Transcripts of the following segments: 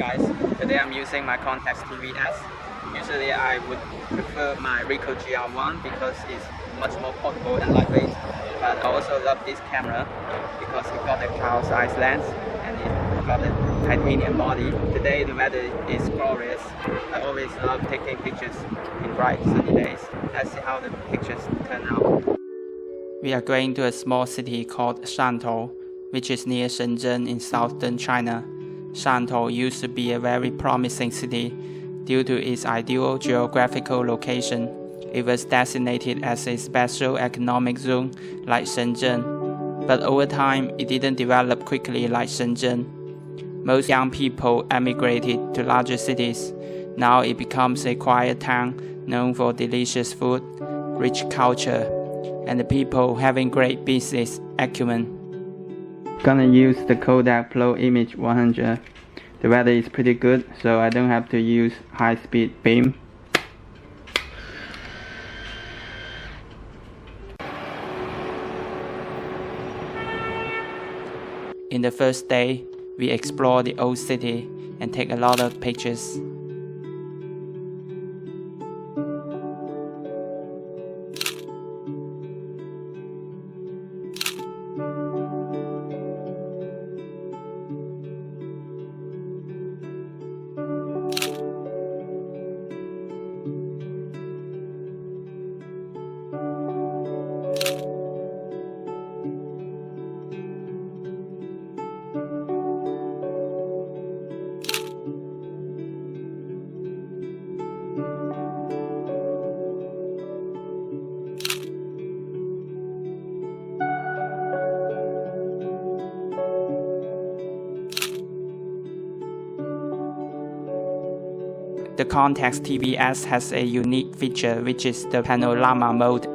guys, today I'm using my Contax TVS. Usually I would prefer my Ricoh GR1 because it's much more portable and lightweight. But I also love this camera because it got a cow size lens and it got a titanium body. Today the weather is glorious. I always love taking pictures in bright sunny days. Let's see how the pictures turn out. We are going to a small city called Shantou, which is near Shenzhen in southern China. Shantou used to be a very promising city due to its ideal geographical location. It was designated as a special economic zone like Shenzhen, but over time it didn't develop quickly like Shenzhen. Most young people emigrated to larger cities. Now it becomes a quiet town known for delicious food, rich culture, and the people having great business acumen. Gonna use the Kodak Pro Image 100. The weather is pretty good, so I don't have to use high-speed beam. In the first day, we explore the old city and take a lot of pictures. The Contax TVS has a unique feature, which is the panorama mode.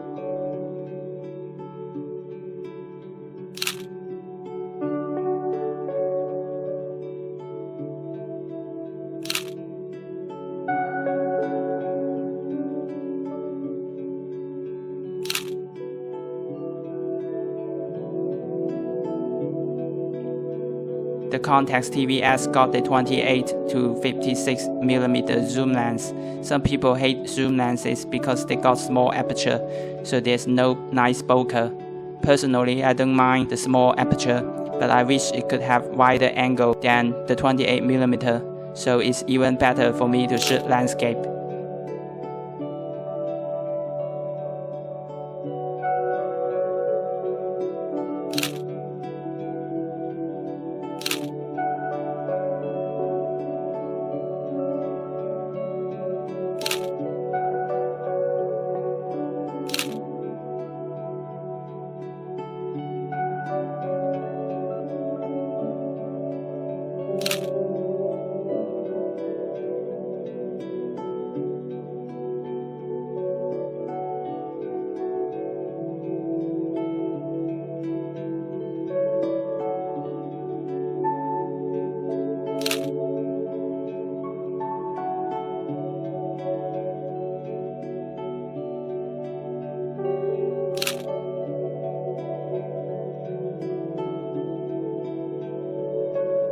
The Contax TVS got the 28 to 56mm zoom lens. Some people hate zoom lenses because they got small aperture, so there's no nice bokeh. Personally, I don't mind the small aperture, but I wish it could have wider angle than the 28mm, so it's even better for me to shoot landscape.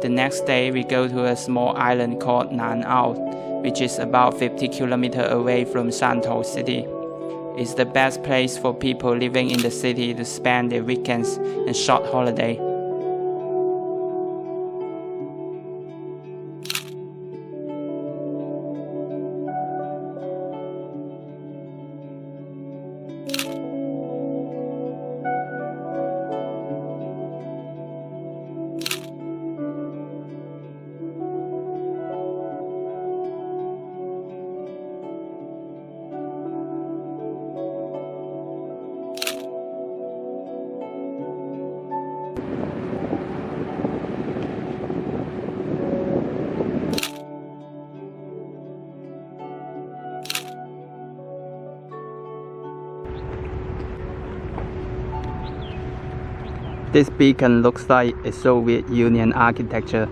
The next day, we go to a small island called Nan'ao, which is about 50 km away from Shantou city. It's the best place for people living in the city to spend their weekends and short holiday. This beacon looks like a Soviet Union architecture.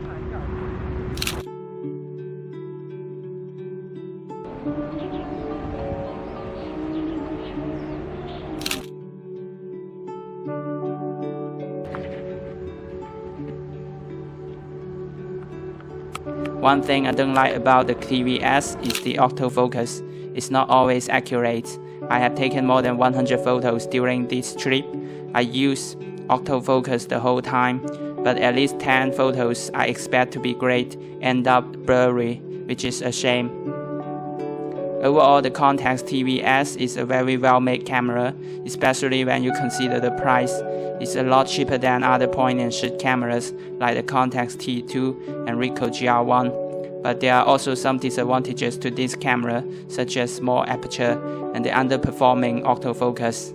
One thing I don't like about the TVS is the autofocus. It's not always accurate. I have taken more than 100 photos during this trip. I use autofocus the whole time, but at least 10 photos I expect to be great end up blurry, which is a shame. Overall, the Contax TVS is a very well-made camera, especially when you consider the price. It's a lot cheaper than other point-and-shoot cameras like the Contax T2 and Ricoh GR1. But there are also some disadvantages to this camera, such as small aperture and the underperforming autofocus.